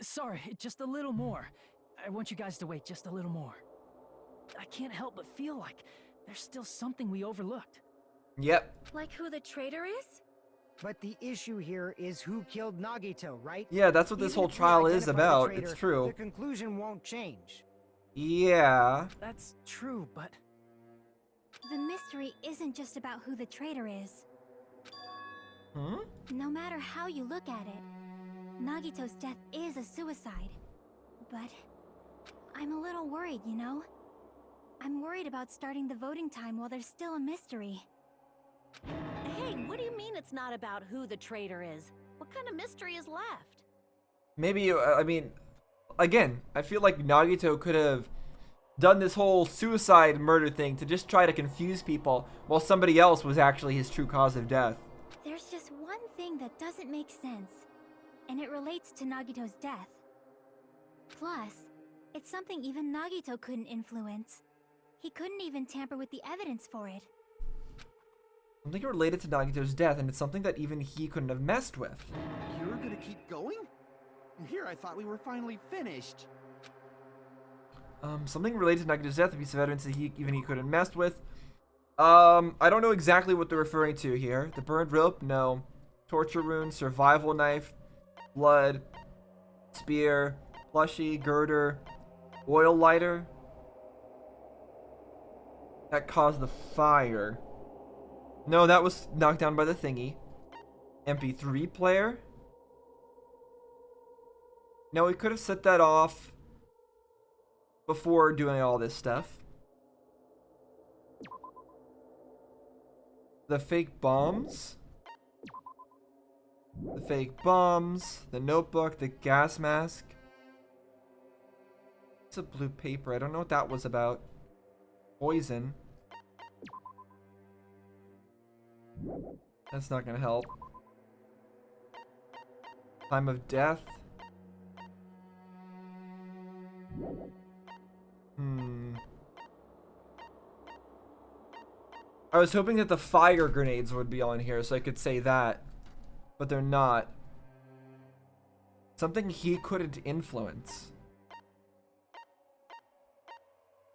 Sorry, just a little more. I want you guys to wait just a little more. I can't help but feel like there's still something we overlooked. Yep. Like who the traitor is? But the issue here is who killed Nagito, right? Yeah, that's what this Even whole if we trial is identify the about. traitor, It's true. The conclusion won't change. Yeah. That's true, but The mystery isn't just about who the traitor is. Hmm? No matter how you look at it, Nagito's death is a suicide. But I'm a little worried, you know? I'm worried about starting the voting time while there's still a mystery. Hey, what do you mean it's not about who the traitor is? What kind of mystery is left? Maybe, I mean, again, I feel like Nagito could have done this whole suicide murder thing to just try to confuse people while somebody else was actually his true cause of death. There's just one thing that doesn't make sense, and it relates to Nagito's death. Plus, it's something even Nagito couldn't influence. He couldn't even tamper with the evidence for it. Something related to Nagito's death, and it's something that even he couldn't have messed with. You're gonna keep going? Here, I thought we were finally finished. Something related to Nagito's death, a piece of evidence that even he couldn't mess with. I don't know exactly what they're referring to here. The burned rope? No. Torture wound, survival knife, blood, spear, plushie, girder, oil lighter. That caused the fire. No, that was knocked down by the thingy. MP3 player? No, we could have set that off before doing all this stuff. The fake bombs. The fake bombs. The notebook. The gas mask. It's a blue paper. I don't know what that was about. Poison. That's not gonna help. Time of death. I was hoping that the fire grenades would be on here so I could say that. But they're not. Something he couldn't influence.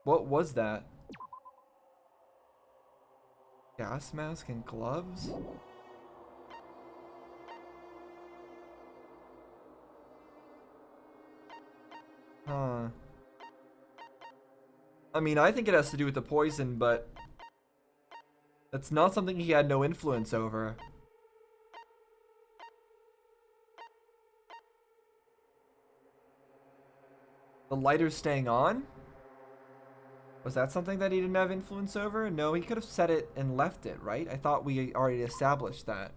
What was that? Gas mask and gloves? Huh. I mean, I think it has to do with the poison, but that's not something he had no influence over. The lighter staying on? Was that something that he didn't have influence over? No, he could have set it and left it, right? I thought we already established that.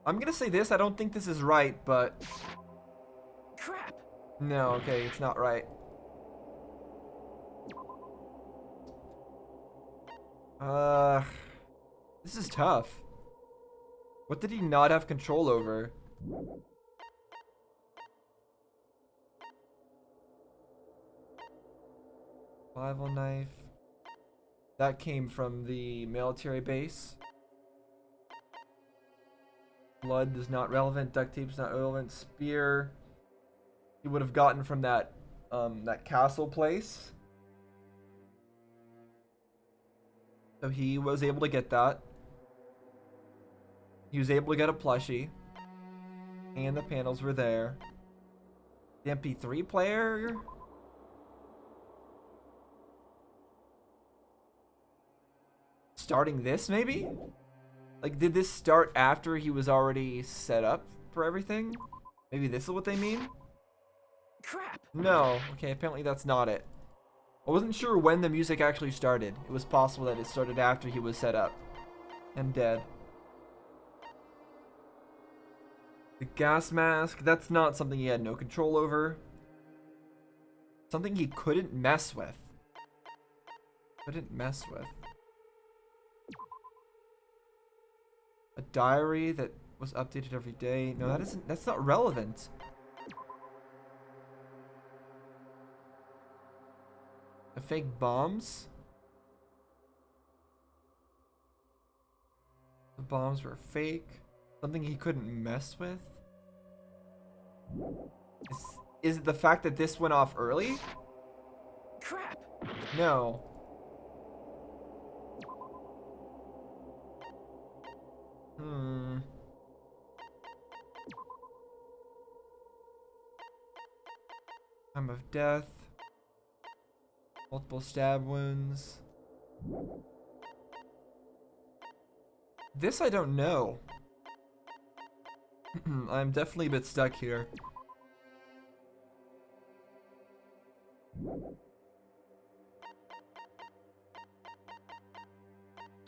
I'm gonna say this, I don't think this is right, but... crap! No, okay, it's not right. This is tough. What did he not have control over? Survival knife. That came from the military base. Blood is not relevant. Duct tape is not relevant. Spear. He would have gotten from that that castle place. So he was able to get that. He was able to get a plushie. And the panels were there. The MP3 player? Starting this, maybe? Like, did this start after he was already set up for everything? Maybe this is what they mean? Crap! No. Okay, apparently that's not it. I wasn't sure when the music actually started. It was possible that it started after he was set up and dead. The gas mask, that's not something he had no control over. Something he couldn't mess with. Couldn't mess with. A diary that was updated every day. No, that's not relevant. The fake bombs? The bombs were fake. Something he couldn't mess with. Is it the fact that this went off early? Crap! No. Time of death. Multiple stab wounds. This I don't know. I'm definitely a bit stuck here.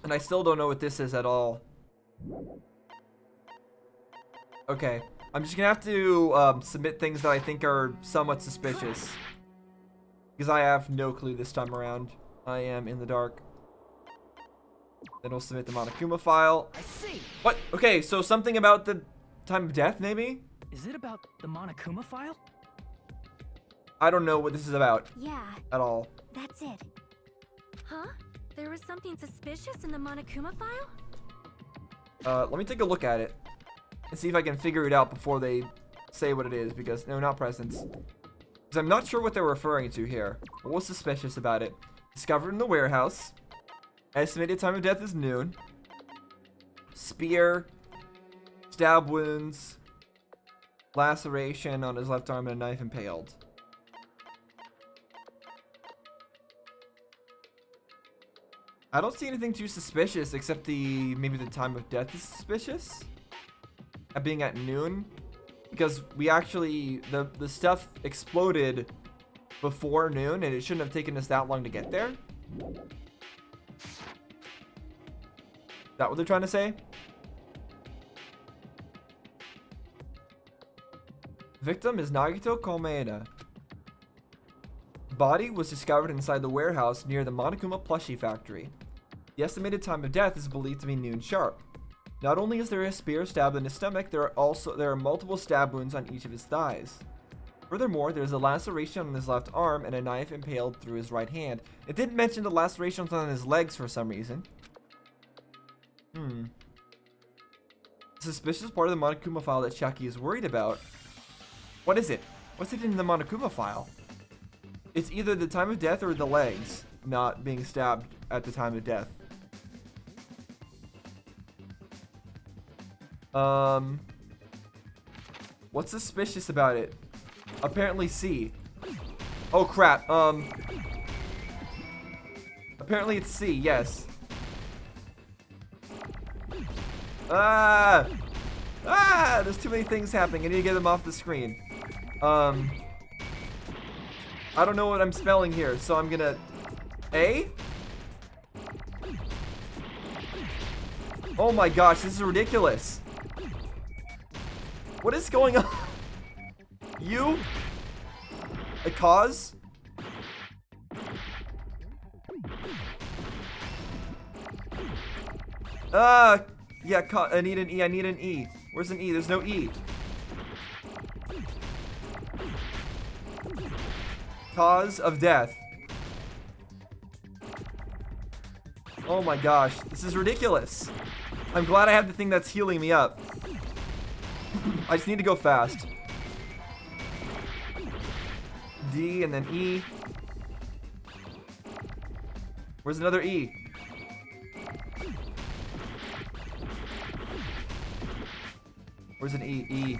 And I still don't know what this is at all. Okay. I'm just gonna have to submit things that I think are somewhat suspicious. Because I have no clue this time around. I am in the dark. Then we'll submit the Monokuma file. I see. What? Okay, so something about the time of death, maybe? Is it about the Monokuma file? I don't know what this is about Yeah, at all. that's it. Huh? There was something suspicious in the Monokuma file? Let me take a look at it and see if I can figure it out before they say what it is, because no, not presents. Because I'm not sure what they're referring to here. What was suspicious about it? Discovered in the warehouse. Estimated time of death is noon. Spear. Stab wounds. Laceration on his left arm and a knife impaled. I don't see anything too suspicious except maybe the time of death is suspicious. At being at noon. Because we actually, the stuff exploded before noon and it shouldn't have taken us that long to get there. Is that what they're trying to say? Victim is Nagito Komaeda. Body was discovered inside the warehouse near the Monokuma plushie factory. The estimated time of death is believed to be noon sharp. Not only is there a spear stabbed in his stomach, there are multiple stab wounds on each of his thighs. Furthermore, there's a laceration on his left arm and a knife impaled through his right hand. It didn't mention the lacerations on his legs for some reason. The suspicious part of the Monokuma file that Shaki is worried about. What is it? What's it in the Monokuma file? It's either the time of death or the legs not being stabbed at the time of death. What's suspicious about it? Apparently C. Oh crap. Apparently it's C, yes. There's too many things happening. I need to get them off the screen. I don't know what I'm spelling here, so I'm gonna... A? Oh my gosh, this is ridiculous. What is going on? U? A cause? Yeah, I need an E, I need an E. Where's an E? There's no E. Cause of death. Oh my gosh, this is ridiculous. I'm glad I have the thing that's healing me up. I just need to go fast. D and then E. Where's another E? Where's an E? E.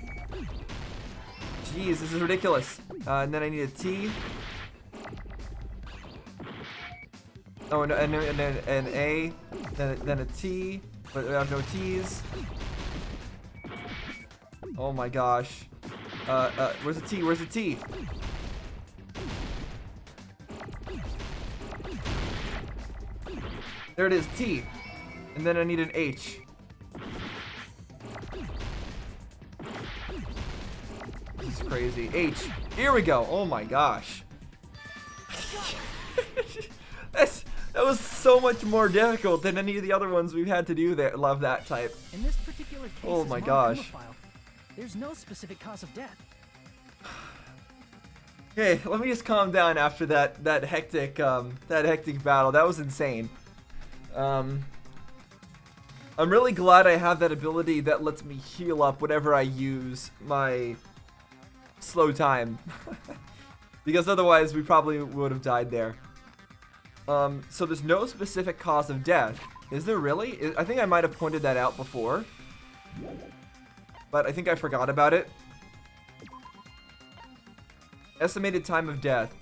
Jeez, this is ridiculous. And then I need a T. Oh, and then an A. Then a T. But we have no T's. Oh my gosh. Where's the T? Where's the T? There it is, T. And then I need an H. This is crazy. H. Here we go. Oh my gosh. That was so much more difficult than any of the other ones we've had to do that love that type. In this particular case, Oh my gosh. file, there's no specific cause of death. Okay, let me just calm down after that hectic battle. That was insane. I'm really glad I have that ability that lets me heal up whenever I use my slow time. Because otherwise we probably would have died there. So there's no specific cause of death. Is there really? I think I might have pointed that out before. But I think I forgot about it. Estimated time of death.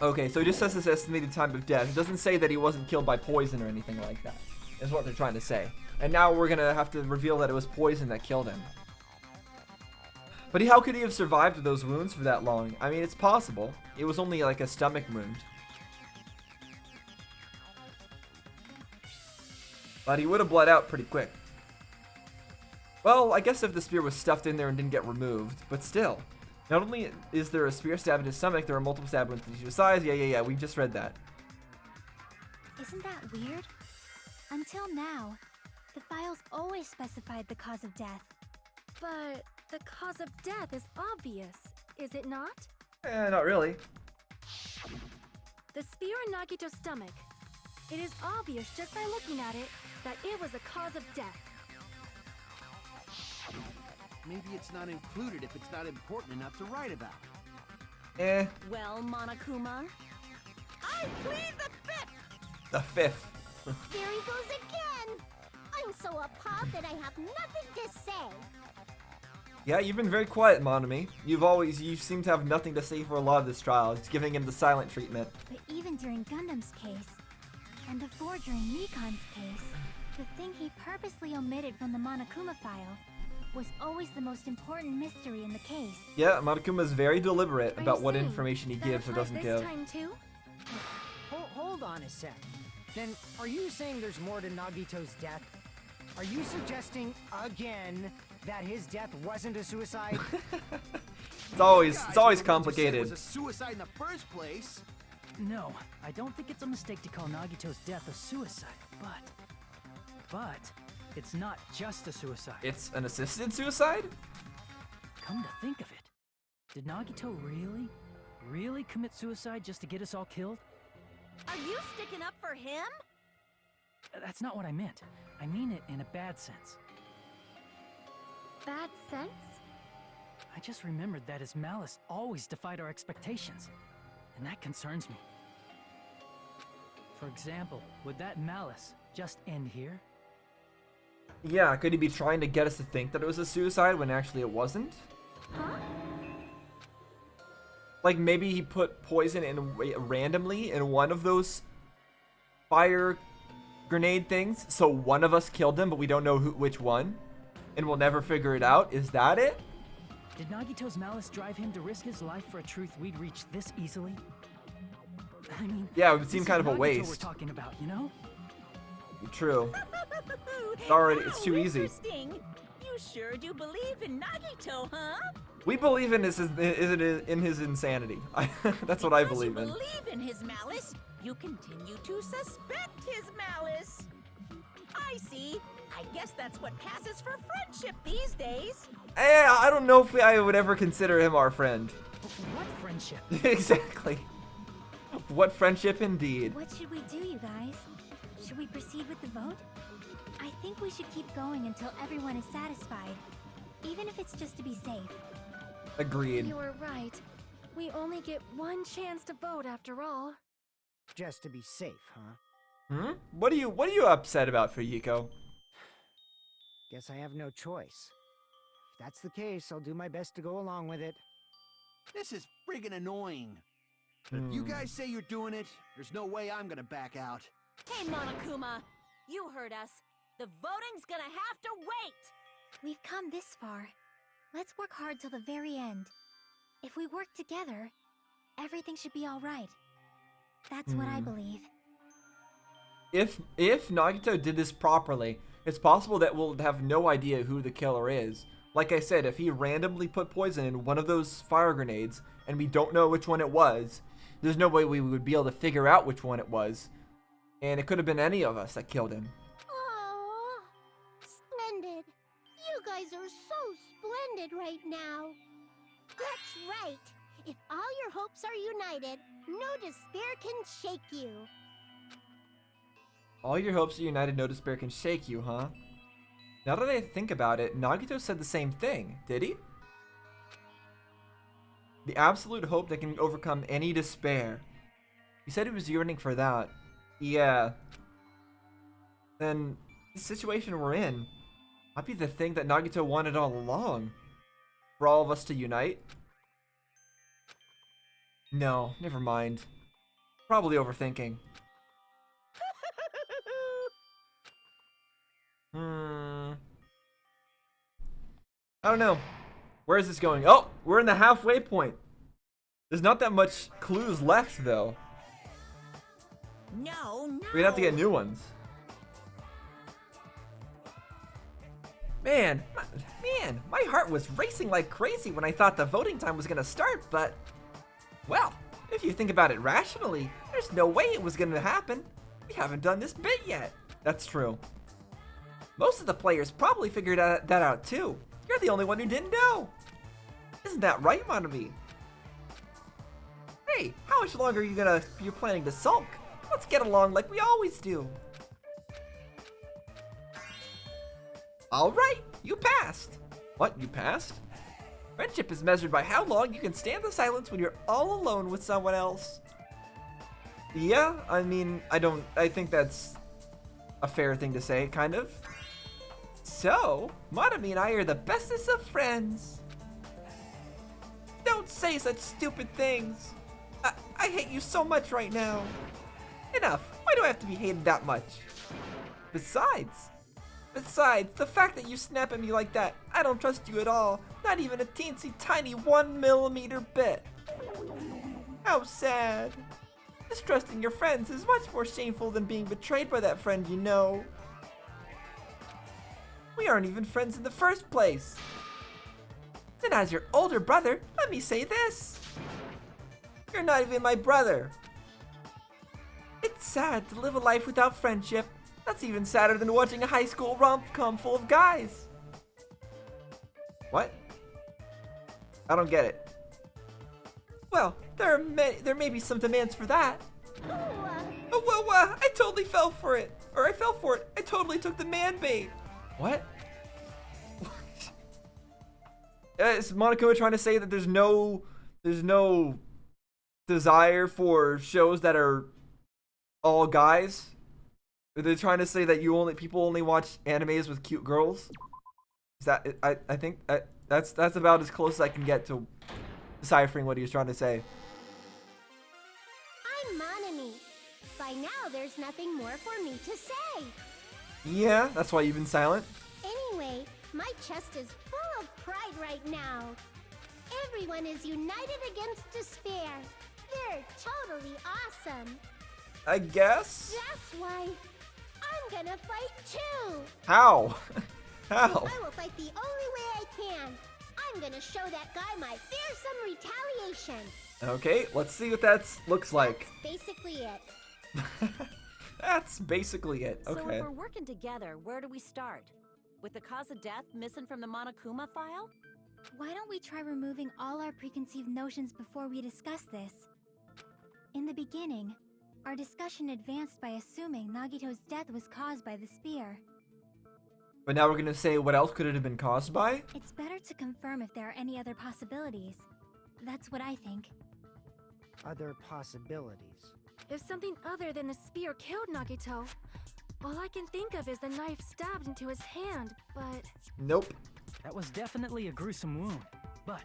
Okay, so it just says this estimated time of death. It doesn't say that he wasn't killed by poison or anything like that. Is what they're trying to say. And now we're gonna have to reveal that it was poison that killed him. But how could he have survived those wounds for that long? I mean, it's possible. It was only like a stomach wound. But he would have bled out pretty quick. Well, I guess if the spear was stuffed in there and didn't get removed, but still. Not only is there a spear stab in his stomach, there are multiple stab wounds to his size. Yeah, we just read that. Isn't that weird? Until now, the files always specified the cause of death. But the cause of death is obvious, is it not? Not really. The spear in Nagito's stomach. It is obvious just by looking at it that it was a cause of death. Maybe it's not included if it's not important enough to write about. Well, Monokuma, I plead the fifth! The fifth. There he goes again! I'm so appalled that I have nothing to say. Yeah, you've been very quiet, Monami. You seem to have nothing to say for a lot of this trial. It's giving him the silent treatment. But even during Gundam's case, and before during Nikon's case, the thing he purposely omitted from the Monokuma file was always the most important mystery in the case. Yeah, Monokuma is very deliberate Are about you what saying information he that gives or applies doesn't this give. time too? Hold on a sec. Then, are you saying there's more to Nagito's death? Are you suggesting, again, that his death wasn't a suicide? It's always Guys, what you complicated. said was a suicide in the first place. No, I don't think it's a mistake to call Nagito's death a suicide, but it's not just a suicide. It's an assisted suicide? Come to think of it, did Nagito really commit suicide just to get us all killed? Are you sticking up for him? That's not what I meant. I mean it in a bad sense. Bad sense? I just remembered that his malice always defied our expectations, and that concerns me. For example, would that malice just end here? Yeah, could he be trying to get us to think that it was a suicide when actually it wasn't? Huh? Like maybe he put poison in randomly in one of those fire grenade things, so one of us killed him, but we don't know which one, and we'll never figure it out. Is that it? Did Nagito's malice drive him to risk his life for a truth we'd reach this easily? I mean, Yeah, it would seem this kind is of a Nagito we're waste. talking about, you know? True. It's too easy. Interesting. You sure do believe in Nagito, huh? We believe in his insanity. That's what I believe in. Because you believe in his malice, you continue to suspect his malice. I see. I guess that's what passes for friendship these days. I don't know if I would ever consider him our friend. What friendship? Exactly. What friendship indeed. What should we do, you guys? Should we proceed with the vote? I think we should keep going until everyone is satisfied, even if it's just to be safe. Agreed. You were right. We only get one chance to vote after all. Just to be safe, huh? What are you upset about, Fuyiko? Guess I have no choice. If that's the case, I'll do my best to go along with it. This is friggin' annoying. But if you guys say you're doing it, there's no way I'm gonna back out. Hey, Monokuma, you heard us. The voting's gonna have to wait. We've come this far. Let's work hard till the very end. If we work together, everything should be all right. That's what I believe. If Nagito did this properly, it's possible that we'll have no idea who the killer is. Like I said, if he randomly put poison in one of those fire grenades and we don't know which one it was, there's no way we would be able to figure out which one it was. And it could have been any of us that killed him. Oh, splendid. You guys are so splendid right now. That's right. If all your hopes are united, no despair can shake you. All your hopes are united, no despair can shake you, huh? Now that I think about it, Nagito said the same thing, did he? The absolute hope that can overcome any despair. He said he was yearning for that. Yeah. Then, the situation we're in might be the thing that Nagito wanted all along. For all of us to unite. No, never mind. Probably overthinking. I don't know. Where is this going? Oh, we're in the halfway point. There's not that much clues left, though. No, no. We're gonna have to get new ones. Man, my heart was racing like crazy when I thought the voting time was gonna start, but... Well, if you think about it rationally, there's no way it was gonna happen. We haven't done this bit yet. That's true. Most of the players probably figured that out too. You're the only one who didn't know. Isn't that right, Monomi? Hey, how much longer are you're planning to sulk? Let's get along like we always do. Alright, you passed. What, you passed? Friendship is measured by how long you can stand the silence when you're all alone with someone else. Yeah, I mean, I think that's a fair thing to say, kind of. So, Monomi and I are the bestest of friends. Don't say such stupid things. I hate you so much right now. Enough. Why do I have to be hated that much? Besides, the fact that you snap at me like that, I don't trust you at all. Not even a teensy tiny 1 millimeter bit. How sad. Distrusting your friends is much more shameful than being betrayed by that friend you know. We aren't even friends in the first place. And as your older brother, let me say this. You're not even my brother. It's sad to live a life without friendship. That's even sadder than watching a high school rom-com full of guys. What? I don't get it. Well, there may be some demands for that. Oh, well, I totally fell for it. Or I fell for it. I totally took the man bait. What? Is Monokuma trying to say that there's no desire for shows that are all guys? Are they trying to say that people only watch animes with cute girls? Is that I think that's about as close as I can get to deciphering what he was trying to say. I'm Monomi. By now, there's nothing more for me to say. Yeah, that's why you've been silent. Anyway, my chest is full of pride right now. Everyone is united against despair. They're totally awesome. I guess. That's why I'm gonna fight too. How? How? I will fight the only way I can. I'm gonna show that guy my fearsome retaliation. Okay, let's see what that looks like. That's basically it. That's basically it. Okay. So if we're working together, where do we start? With the cause of death missing from the Monokuma file? Why don't we try removing all our preconceived notions before we discuss this? In the beginning, our discussion advanced by assuming Nagito's death was caused by the spear. But now we're gonna say what else could it have been caused by? It's better to confirm if there are any other possibilities. That's what I think. Other possibilities. If something other than the spear killed Nagito, all I can think of is the knife stabbed into his hand, but... Nope. That was definitely a gruesome wound, but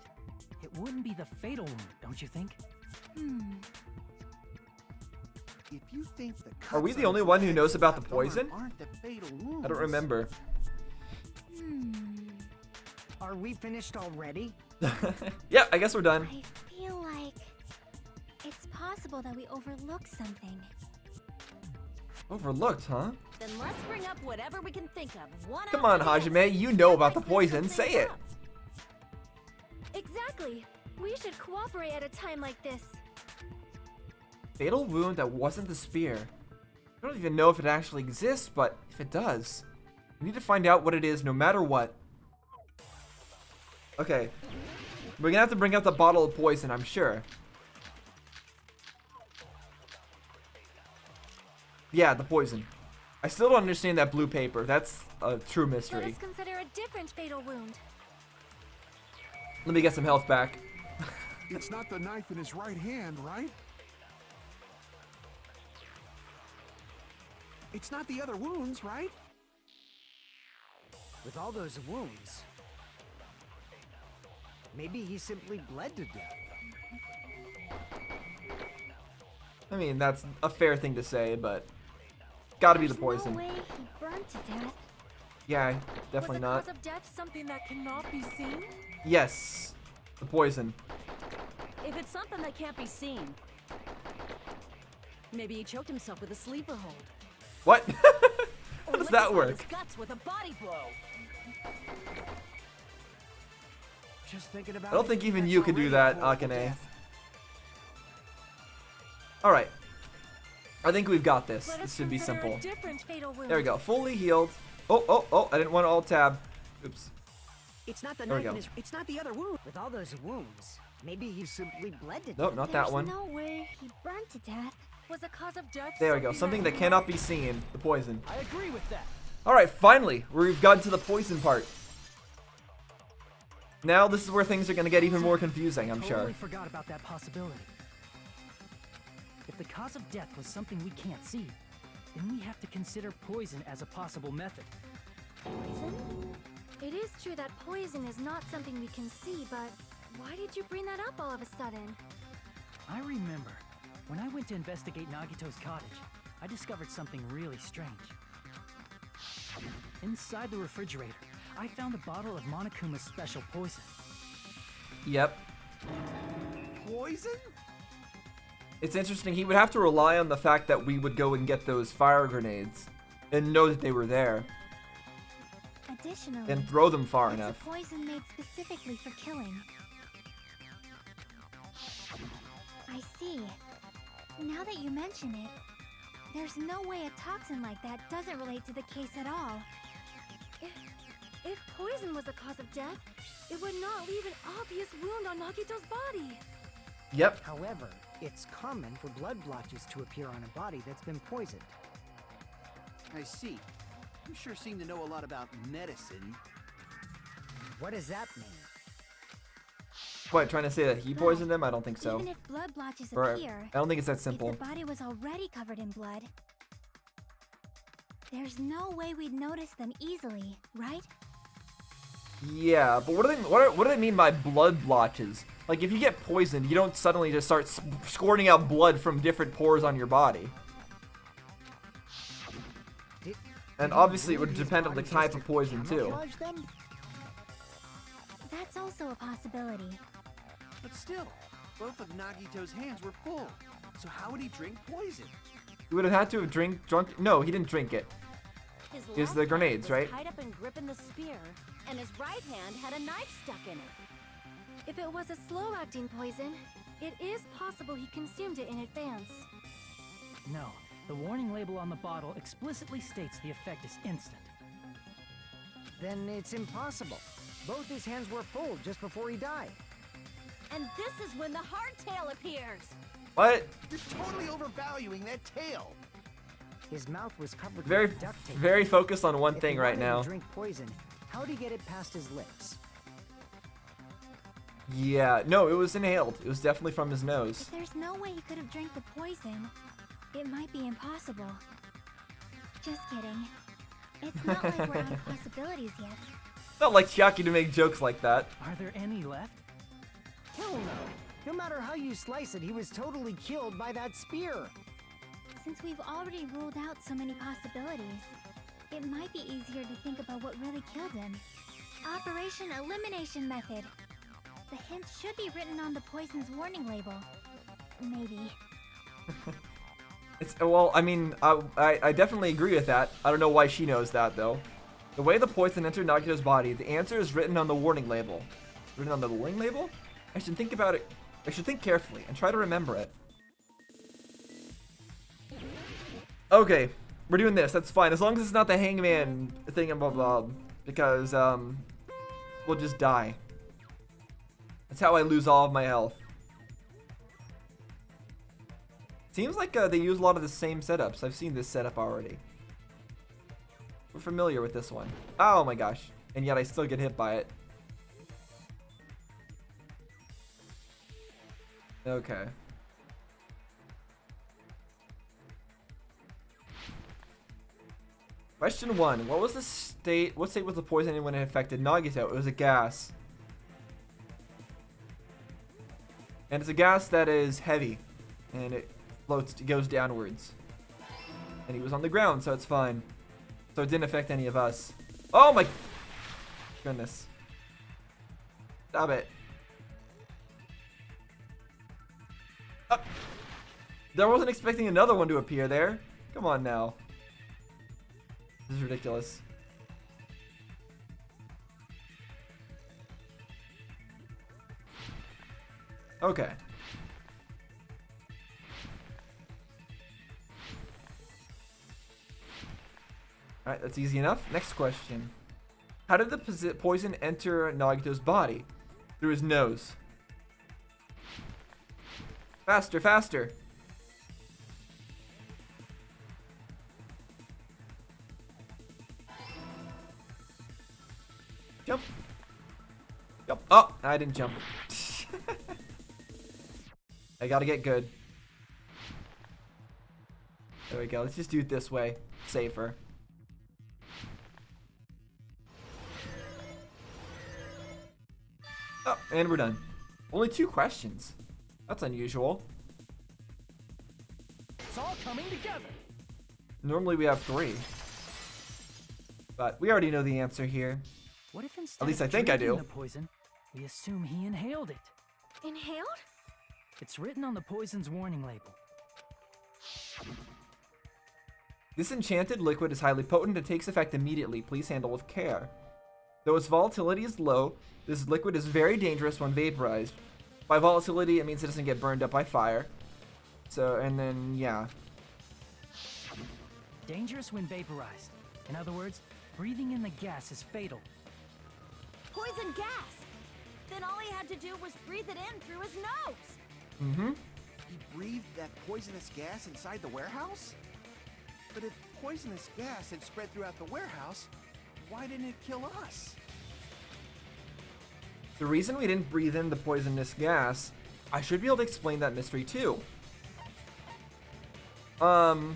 it wouldn't be the fatal wound, don't you think? If you think the Are we cuts the on only his one who legs knows about the left arm poison? aren't the fatal wounds. I don't remember. Are we finished already? Yeah, I guess we're done. I feel like it's possible that we overlooked something. Overlooked, huh? Then let's bring up whatever we can think of. One Come on, after the Hajime, next. you know about the That might clear poison. some Say things it. up. Exactly. We should cooperate at a time like this. Fatal wound that wasn't the spear. I don't even know if it actually exists, but if it does, we need to find out what it is no matter what. Okay. We're gonna have to bring out the bottle of poison, I'm sure. Yeah, the poison. I still don't understand that blue paper. That's a true Let mystery. us consider a different fatal wound. Let me get some health back. It's not the knife in his right hand, right? It's not the other wounds, right? With all those wounds, maybe he simply bled to death. I mean, that's a fair thing to say, but gotta be the poison. No way he burned to death. Yeah, definitely Was the not. cause of death something that cannot be seen? Yes, the poison. If it's something that can't be seen, maybe he choked himself with a sleeper hold. What? How Or does that liquefied work? his guts with a body blow. Just thinking about I don't it, think even that's you could do already that, a horrible Akane. death. Alright. I think we've got this. Let This us should be consider simple. a different fatal wound. There we go. Fully healed. Oh, I didn't want to alt tab. Oops. It's not the There we knife in go. his. It's not the other wound. With all those wounds, maybe he simply bled to Nope, death. not There's that one. no way he burned to death. Was the cause of death There we go. Something that cannot be seen. The poison. I agree with that. Alright, finally. We've gotten to the poison part. Now this is where things are going to get even more confusing, I'm Totally sure. forgot about that possibility. If the cause of death was something we can't see, then we have to consider poison as a possible method. Poison? It is true that poison is not something we can see, but why did you bring that up all of a sudden? I remember, when I went to investigate Nagito's cottage, I discovered something really strange. Inside the refrigerator, I found a bottle of Monokuma's special poison. Yep. Poison? It's interesting. He would have to rely on the fact that we would go and get those fire grenades and know that they were there Additionally, and throw them far it's enough. a poison made specifically for killing. I see. Now that you mention it, there's no way a toxin like that doesn't relate to the case at all. If poison was the cause of death, it would not leave an obvious wound on Nagito's body. Yep. However, it's common for blood blotches to appear on a body that's been poisoned. I see. You sure seem to know a lot about medicine. What does that mean? What, trying to say that he poisoned them? I don't think so. Even if blood blotches Or, appear, I don't think it's that if simple. the body was already covered in blood, there's no way we'd notice them easily, right? Yeah, but what do they mean by blood blotches? Like, if you get poisoned, you don't suddenly just start squirting out blood from different pores on your body. And obviously it would depend on the type of poison too. That's also a possibility. But still, both of Nagito's hands were full. So how would he drink poison? He would have had to have drunk. No, he didn't drink it. His Is left the hand grenades, was right? tied up and gripping the spear, and his right hand had a knife stuck in it. If it was a slow-acting poison, it is possible he consumed it in advance. No, the warning label on the bottle explicitly states the effect is instant. Then it's impossible. Both his hands were full just before he died. And this is when the hardtail appears. What? You're totally overvaluing that tail. His mouth was covered Very, with duct tape. very focused on one If thing he right wanted now. to drink poison, how'd he get it past his lips? Yeah, no, it was inhaled. It was definitely from his nose. If there's no way he could have drank the poison, it might be impossible. Just kidding. It's not like we're out of possibilities yet. Not like Chiaki to make jokes like that. Are there any left? Hell no. No matter how you slice it, he was totally killed by that spear. Since we've already ruled out so many possibilities, it might be easier to think about what really killed him. Operation Elimination Method. The hint should be written on the poison's warning label. Maybe. It's well, I mean, I definitely agree with that. I don't know why she knows that though. The way the poison entered Nagito's body, the answer is written on the warning label. Written on the warning label? I should think about it. I should think carefully and try to remember it. Okay, we're doing this. That's fine. As long as it's not the hangman thing and blah blah. Because we'll just die. That's how I lose all of my health. Seems like they use a lot of the same setups. I've seen this setup already. familiar with this one. Oh my gosh. And yet I still get hit by it. Okay. Question 1. What state was the poisoning when it affected Nagito? It was a gas. And it's a gas that is heavy. And it floats, it goes downwards. And he was on the ground, so it's fine. So it didn't affect any of us. Oh my goodness. Stop it. I wasn't expecting another one to appear there. Come on now. This is ridiculous. Okay. Alright, that's easy enough. Next question. How did the poison enter Nagito's body? Through his nose. Faster, faster. Jump. Jump. Oh, I didn't jump. I gotta get good. There we go. Let's just do it this way. Safer. Oh, and we're done. Only 2 questions. That's unusual. It's all coming together. Normally we have 3. But we already know the answer here. What if instead At least of I think I drinking do. the poison, we assume he inhaled it? Inhaled? It's written on the poison's warning label. This enchanted liquid is highly potent and takes effect immediately. Please handle with care. Though its volatility is low, this liquid is very dangerous when vaporized. By volatility, it means it doesn't get burned up by fire. So, and then, yeah. Dangerous when vaporized. In other words, breathing in the gas is fatal. Poison gas! Then all he had to do was breathe it in through his nose! Mm-hmm. He breathed that poisonous gas inside the warehouse? But if poisonous gas had spread throughout the warehouse, why didn't it kill us? The reason we didn't breathe in the poisonous gas, I should be able to explain that mystery too. The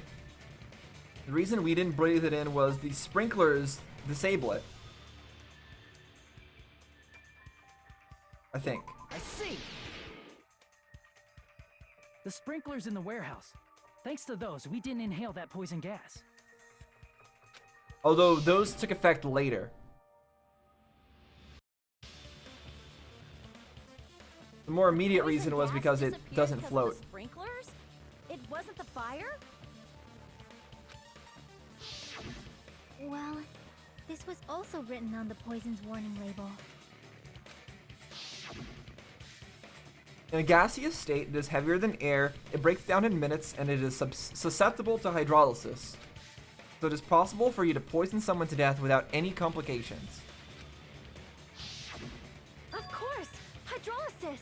reason we didn't breathe it in was the sprinklers disable it. I think. I see! The sprinklers in the warehouse. Thanks to those, we didn't inhale that poison gas. Although those took effect later. The more immediate Poison reason was gas because it disappeared doesn't because of float. the sprinklers? It wasn't the fire? Well, this was also written on the poison's warning label. In a gaseous state, it is heavier than air, it breaks down in minutes, and it is susceptible to hydrolysis. So it is possible for you to poison someone to death without any complications. Of course! Hydrolysis!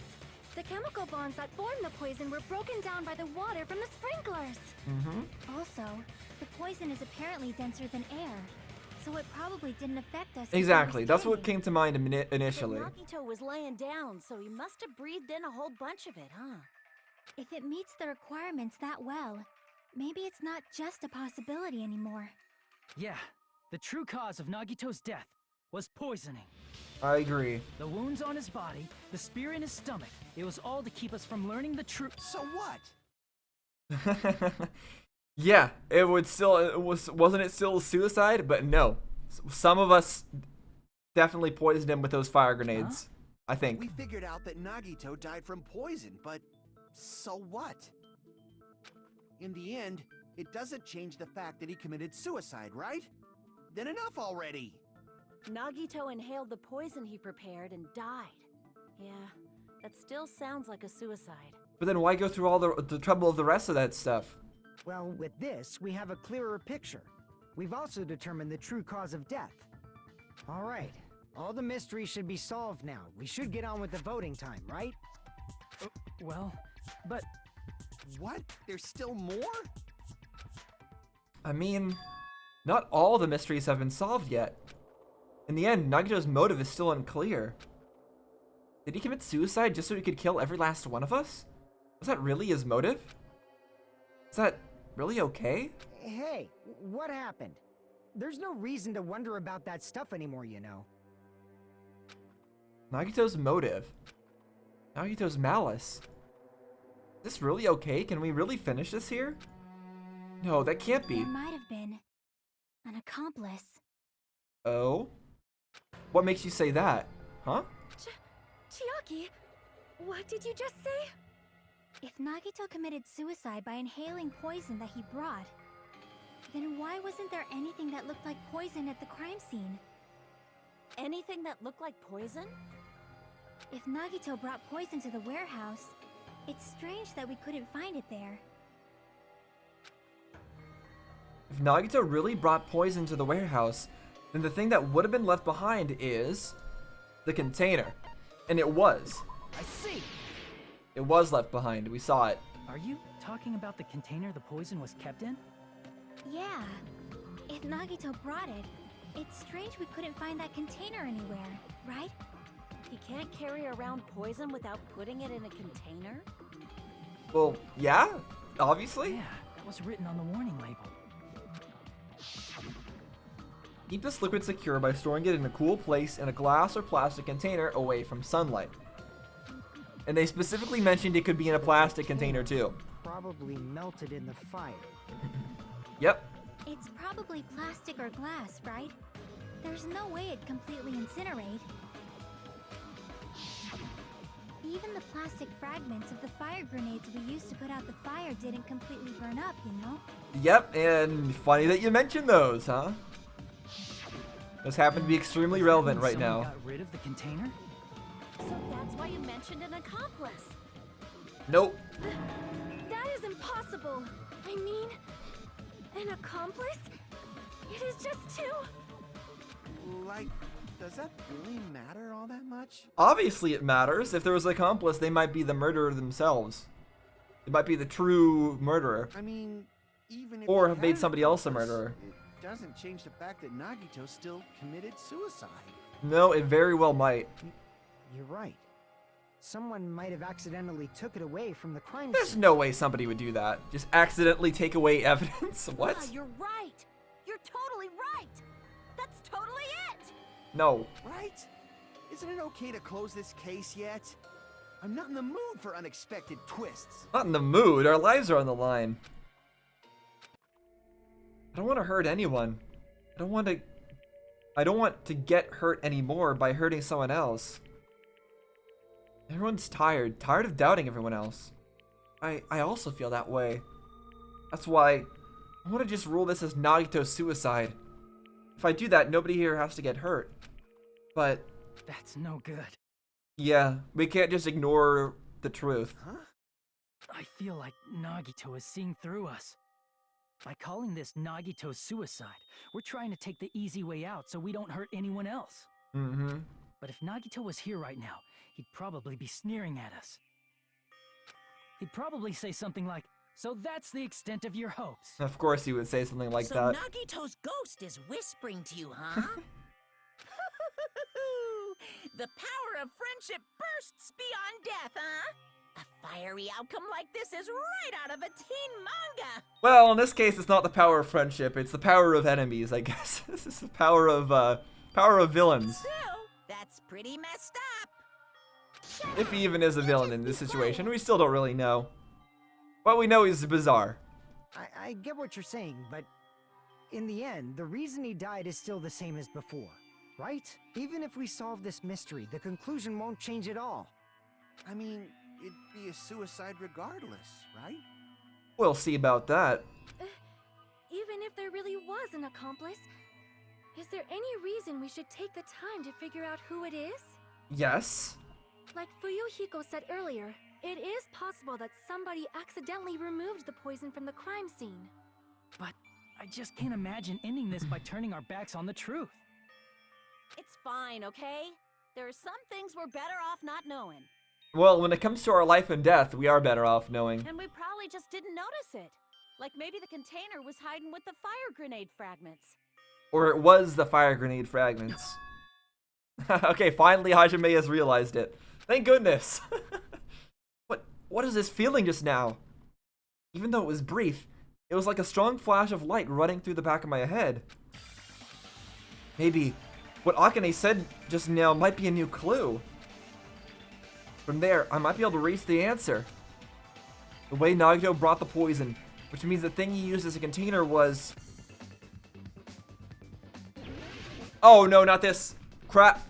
The chemical bonds that form the poison were broken down by the water from the sprinklers. Mm-hmm. Also, the poison is apparently denser than air, so it probably didn't affect us. Exactly, that's what came to mind initially. But Nagito was laying down, so he must have breathed in a whole bunch of it, huh? If it meets the requirements that well, maybe it's not just a possibility anymore. Yeah, the true cause of Nagito's death was poisoning. I agree. The wounds on his body, the spear in his stomach, it was all to keep us from learning the truth. So what? Yeah, wasn't it still suicide? But no. Some of us definitely poisoned him with those fire grenades. I think. We figured out that Nagito died from poison, but so what? In the end, it doesn't change the fact that he committed suicide, right? Then enough already! Nagito inhaled the poison he prepared and died. Yeah, that still sounds like a suicide. But then why go through all the trouble of the rest of that stuff? Well, with this, we have a clearer picture. We've also determined the true cause of death. All right, all the mysteries should be solved now. We should get on with the voting time, right? Well, but... What? There's still more? I mean, Not all the mysteries have been solved yet. In the end, Nagito's motive is still unclear. Did he commit suicide just so he could kill every last one of us? Was that really his motive? Is that really okay? Hey, what happened? There's no reason to wonder about that stuff anymore, you know. Nagito's motive. Nagito's malice. Is this really okay? Can we really finish this here? No, that can't be. There might have been an accomplice. Oh? What makes you say that? Huh? Chiaki, what did you just say? If Nagito committed suicide by inhaling poison that he brought, then why wasn't there anything that looked like poison at the crime scene? Anything that looked like poison? If Nagito brought poison to the warehouse, it's strange that we couldn't find it there. If Nagito really brought poison to the warehouse, then the thing that would have been left behind is the container. And it was. I see. It was left behind. We saw it. Are you talking about the container the poison was kept in? Yeah. If Nagito brought it, it's strange we couldn't find that container anywhere, right? He can't carry around poison without putting it in a container? Well, yeah, obviously. Yeah, that was written on the warning label. Keep this liquid secure by storing it in a cool place in a glass or plastic container away from sunlight. And they specifically mentioned it could be in a plastic container too. Probably melted in the fire. Yep. It's probably plastic or glass, right? There's no way it'd completely incinerate. Even the plastic fragments of the fire grenades we used to put out the fire didn't completely burn up, you know? Yep, and funny that you mentioned those, huh? Those happen to be extremely relevant right Someone now. got rid of the container? So that's why you mentioned an accomplice. Nope. That is impossible. I mean, an accomplice? It is just two. Like, does that really matter all that much? Obviously it matters. If there was an accomplice, they might be the murderer themselves. It might be the true murderer. I mean, even if Or he have had made an somebody else a accomplice, murderer. It doesn't change the fact that Nagito still committed suicide. No, it very well might. You're right. Someone might have accidentally took it away from the crime There's scene. no way somebody would do that. Just accidentally take away evidence? What? Yeah, you're right. You're totally right. That's totally it. No. Right? Isn't it okay to close this case yet? I'm not in the mood for unexpected twists. Not in the mood. Our lives are on the line. I don't want to hurt anyone. I don't want to get hurt anymore by hurting someone else. Everyone's tired of doubting everyone else. I also feel that way. That's why I want to just rule this as Nagito's suicide. If I do that, nobody here has to get hurt. But That's no good. yeah, we can't just ignore the truth. Huh? I feel like Nagito is seeing through us. By calling this Nagito's suicide, we're trying to take the easy way out so we don't hurt anyone else. Mm-hmm. But if Nagito was here right now, he'd probably be sneering at us. He'd probably say something like, "So that's the extent of your hopes." Of course he would say something like so that. Nagito's ghost is whispering to you, huh? The power of friendship bursts beyond death, huh? A fiery outcome like this is right out of a teen manga. Well, in this case, it's not the power of friendship. It's the power of enemies, I guess. This is the power of villains. Still, that's pretty messed up. If he even is a villain in this situation, we still don't really know. But we know he's bizarre. I get what you're saying, but in the end, the reason he died is still the same as before, right? Even if we solve this mystery, the conclusion won't change at all. I mean, it'd be a suicide regardless, right? We'll see about that. Even if there really was an accomplice, is there any reason we should take the time to figure out who it is? Yes. Like Fuyuhiko said earlier, it is possible that somebody accidentally removed the poison from the crime scene. But I just can't imagine ending this by turning our backs on the truth. It's fine, okay? There are some things we're better off not knowing. Well, when it comes to our life and death, we are better off knowing. And we probably just didn't notice it. Like maybe the container was hiding with the fire grenade fragments. Or it was the fire grenade fragments. Okay, finally Hajime has realized it. Thank goodness. What is this feeling just now? Even though it was brief, it was like a strong flash of light running through the back of my head. Maybe what Akane said just now might be a new clue. From there, I might be able to reach the answer. The way Nagito brought the poison, which means the thing he used as a container was... Oh no, not this. Crap.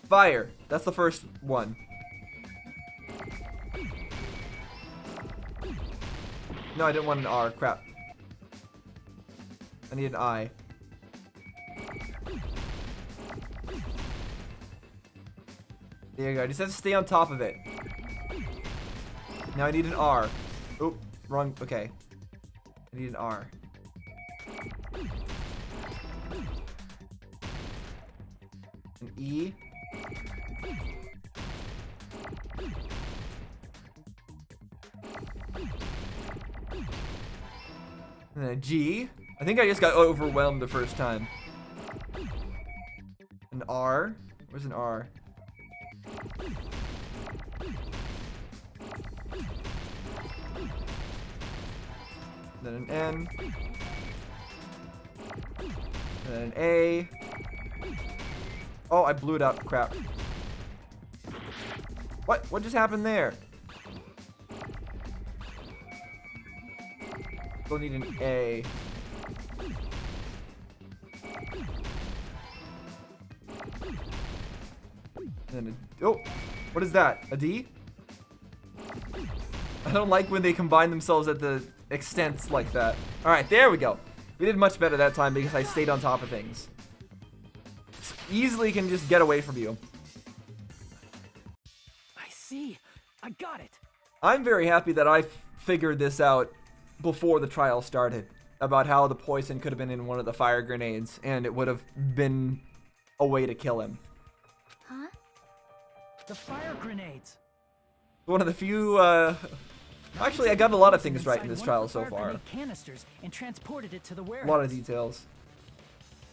Fire. That's the first one. No, I didn't want an R. Crap. I need an I. There you go. I just have to stay on top of it. Now I need an R. Oop. Wrong. Okay. I need an R. An E. And then a G. I think I just got overwhelmed the first time. An R. Where's an R? Then an N. Then an A. Oh, I blew it up. Crap. What? What just happened there? Still need an A. Then a, oh, what is that? A D? I don't like when they combine themselves at the extents like that. All right, there we go. We did much better that time because I stayed on top of things. Easily can just get away from you. I see. I got it. I'm very happy that I figured this out before the trial started about how the poison could have been in one of the fire grenades and it would have been a way to kill him. Huh? The fire grenades. One of the few, actually I got a lot of things right in this trial so far. Canisters and transported it to the warehouse. A lot of details.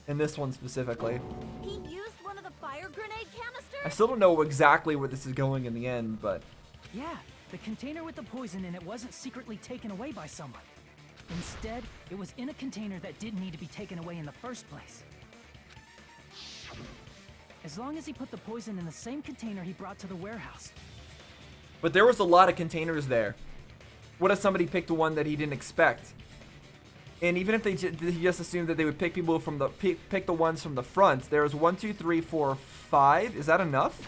In this one specifically. He used one of the fire grenade canisters? I still don't know exactly where this is going in the end, but... Yeah, the container with the poison in it wasn't secretly taken away by someone. Instead, it was in a container that didn't need to be taken away in the first place. As long as he put the poison in the same container he brought to the warehouse. But there was a lot of containers there. What if somebody picked one that he didn't expect? And even if he just assumed that they would pick people from the pick the ones from the front, there was 1, 2, 3, 4, 5. Is that enough?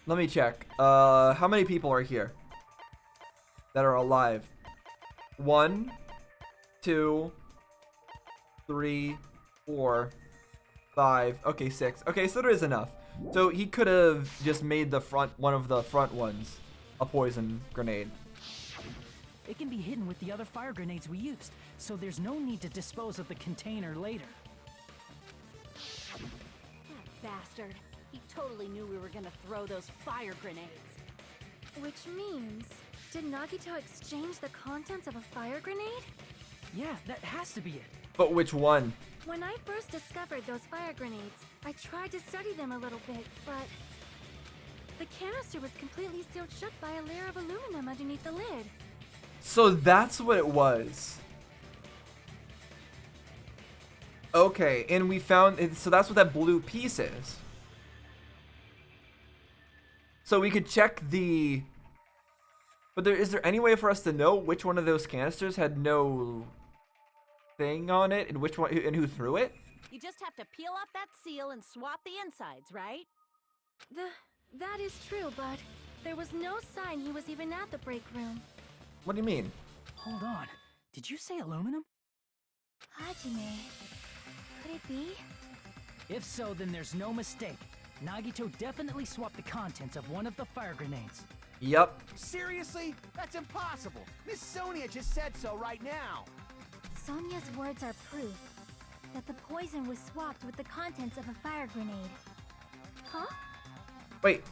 Let me check. How many people are here that are alive? 1, 2, 3, 4, 5. Okay, 6. Okay, so there is enough. So he could have just made the one of the front ones a poison grenade. It can be hidden with the other fire grenades we used, so there's no need to dispose of the container later. That bastard. He totally knew we were gonna throw those fire grenades. Which means, did Nagito exchange the contents of a fire grenade? Yeah, that has to be it. But which one? When I first discovered those fire grenades, I tried to study them a little bit, but the canister was completely sealed shut by a layer of aluminum underneath the lid. So that's what it was. Okay, and we found it, so that's what that blue piece is. So we could check the... But is there any way for us to know which one of those canisters had no thing on it and which one and who threw it? You just have to peel off that seal and swap the insides, right? That is true, but there was no sign he was even at the break room. What do you mean? Hold on. Did you say aluminum? Hajime. Could it be? If so, then there's no mistake. Nagito definitely swapped the contents of one of the fire grenades. Yep. Seriously? That's impossible. Miss Sonia just said so right now. Sonia's words are proof that the poison was swapped with the contents of a fire grenade. Huh? Wait.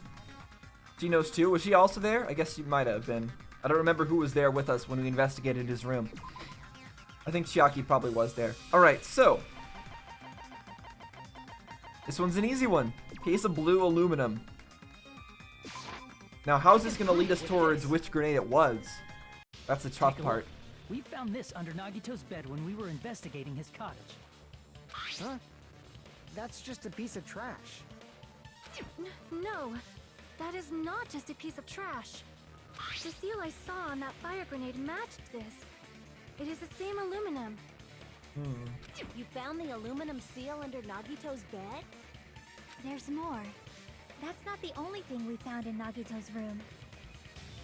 She knows too? Was she also there? I guess she might have been. I don't remember who was there with us when we investigated his room. I think Chiaki probably was there. Alright, so. This one's an easy one. Piece of blue aluminum. Now, how's this going to lead us towards which grenade it was? That's the tough part. We found this under Nagito's bed when we were investigating his cottage. Huh? That's just a piece of trash. No, that is not just a piece of trash. The seal I saw on that fire grenade matched this. It is the same aluminum. You found the aluminum seal under Nagito's bed? There's more. That's not the only thing we found in Nagito's room.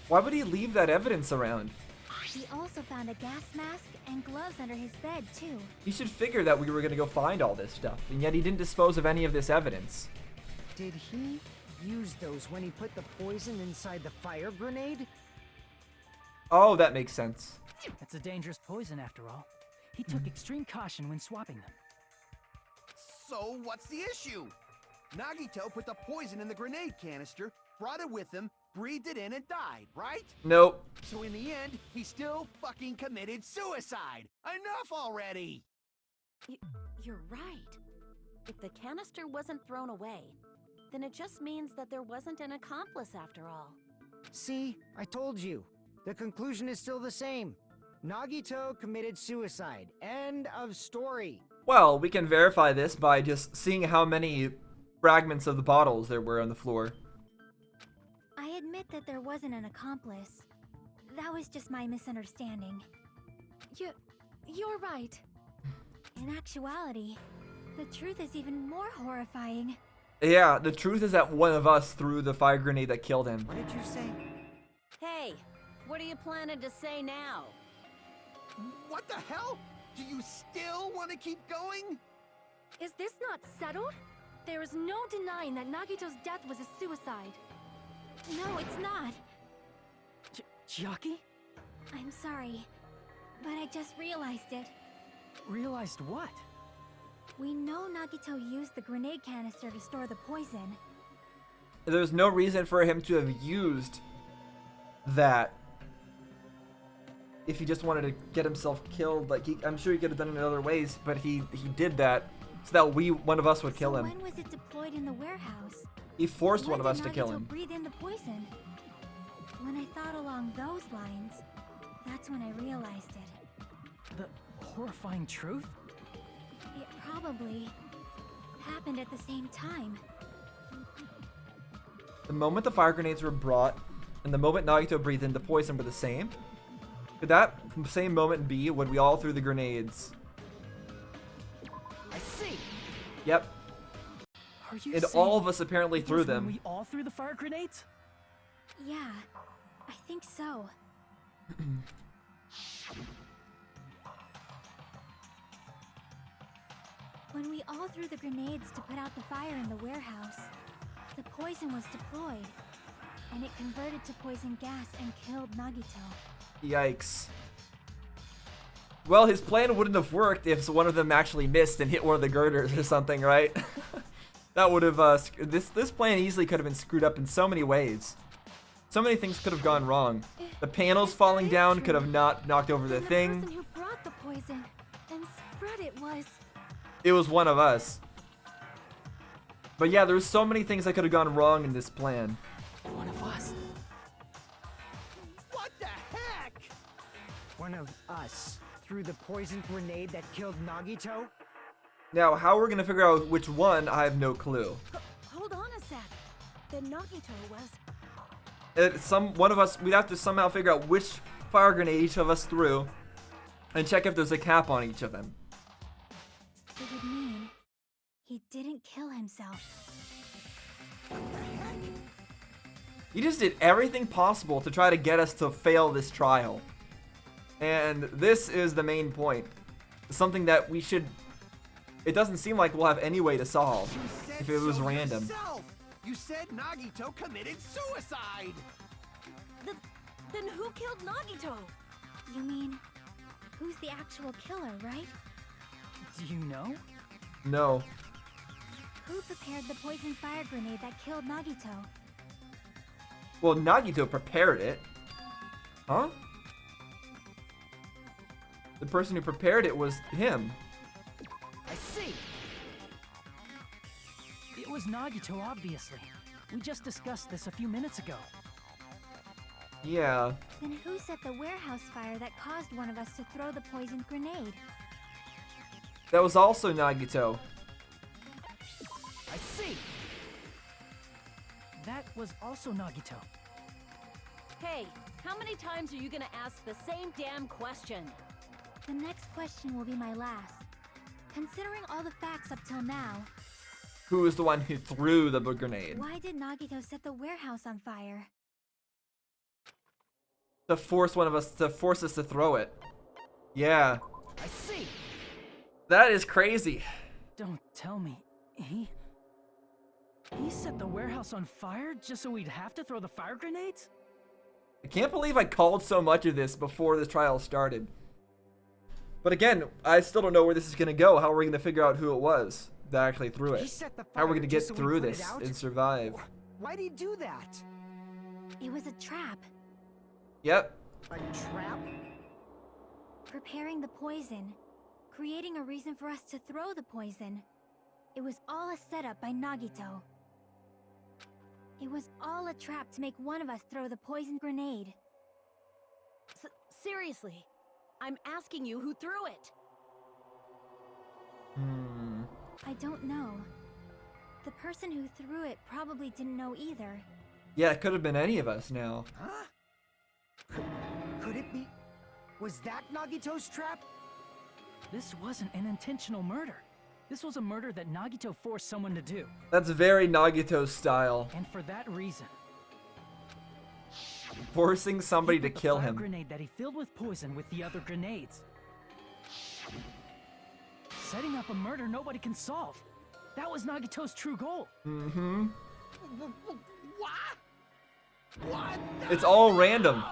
Why would he leave that evidence around? We also found a gas mask and gloves under his bed, too. He should figure that we were going to go find all this stuff, and yet he didn't dispose of any of this evidence. Did he use those when he put the poison inside the fire grenade? Oh, that makes sense. It's a dangerous poison after all. He took extreme caution when swapping them. So what's the issue? Nagito put the poison in the grenade canister, brought it with him, breathed it in, and died, right? Nope. So in the end, he still fucking committed suicide. Enough already! You're right. If the canister wasn't thrown away, then it just means that there wasn't an accomplice after all. See, I told you. The conclusion is still the same. Nagito committed suicide. End of story. Well, we can verify this by just seeing how many fragments of the bottles there were on the floor. I admit that there wasn't an accomplice. That was just my misunderstanding. You're right. In actuality, the truth is even more horrifying. Yeah, the truth is that one of us threw the fire grenade that killed him. What did you say? Hey, what are you planning to say now? What the hell? Do you still want to keep going? Is this not settled? There is no denying that Nagito's death was a suicide. No, it's not. Chiaki? I'm sorry, but I just realized it. Realized what? We know Nagito used the grenade canister to store the poison. There's no reason for him to have used that if he just wanted to get himself killed. Like, I'm sure he could have done it in other ways, but he did that so that one of us would kill him. When was it deployed in the warehouse? He forced When one of us did to kill Nagito him. breathe in the poison? When I thought along those lines, that's when I realized it. The horrifying truth? It probably happened at the same time. The moment the fire grenades were brought and the moment Nagito breathed in the poison were the same? Could that same moment be when we all threw the grenades? I see. Yep. Are you And saying all of us apparently it threw was when them. we all threw the fire grenades? Yeah, I think so. When we all threw the grenades to put out the fire in the warehouse, the poison was deployed, and it converted to poison gas and killed Nagito. Yikes. Well, his plan wouldn't have worked if one of them actually missed and hit one of the girders or something, right? That would have, this plan easily could have been screwed up in so many ways. So many things could have gone wrong. The panels falling down could have not knocked over the The thing. person who brought the poison and spread it was... It was one of us. But yeah, there's so many things that could have gone wrong in this plan. One of us. What the heck? One of us threw the poison grenade that killed Nagito? Now, how we're gonna figure out which one, I have no clue. Hold on a sec. Then Nagito was... One of us, we'd have to somehow figure out which fire grenade each of us threw and check if there's a cap on each of them. It would mean he didn't kill himself. He just did everything possible to try to get us to fail this trial. And this is the main point. Something that we should... It doesn't seem like we'll have any way to solve if it was random. Yourself. You said Nagito committed suicide! Then who killed Nagito? You mean, who's the actual killer, right? Do you know? No. Who prepared the poison fire grenade that killed Nagito? Well, Nagito prepared it. Huh? The person who prepared it was him. I see. It was Nagito, obviously. We just discussed this a few minutes ago. Yeah. Then who set the warehouse fire that caused one of us to throw the poisoned grenade? That was also Nagito. I see. That was also Nagito. Hey, how many times are you gonna ask the same damn question? The next question will be my last. Considering all the facts up till now, Who was the one who threw the grenade? why did Nagito set the warehouse on fire? To force us to throw it. Yeah. I see. That is crazy. Don't tell me. He set the warehouse on fire just so we'd have to throw the fire grenades? I can't believe I called so much of this before this trial started. But again, I still don't know where this is going to go. How are we going to figure out who it was that actually threw He it? set the How are we fire going to get just so we through put it this out? and survive? Why'd he do that? It was a trap. Yep. A trap? Preparing the poison. Creating a reason for us to throw the poison. It was all a setup by Nagito. It was all a trap to make one of us throw the poison grenade. Seriously, I'm asking you who threw it. I don't know. The person who threw it probably didn't know either. Yeah, it could have been any of us now. Huh? Could it be? Was that Nagito's trap? This wasn't an intentional murder. This was a murder that Nagito forced someone to do. That's very Nagito style. And for that reason, Forcing somebody to he put the kill fire him. grenade that he filled with poison with the other grenades. Setting up a murder nobody can solve. That was Nagito's true goal. Mm-hmm. What? It's all random.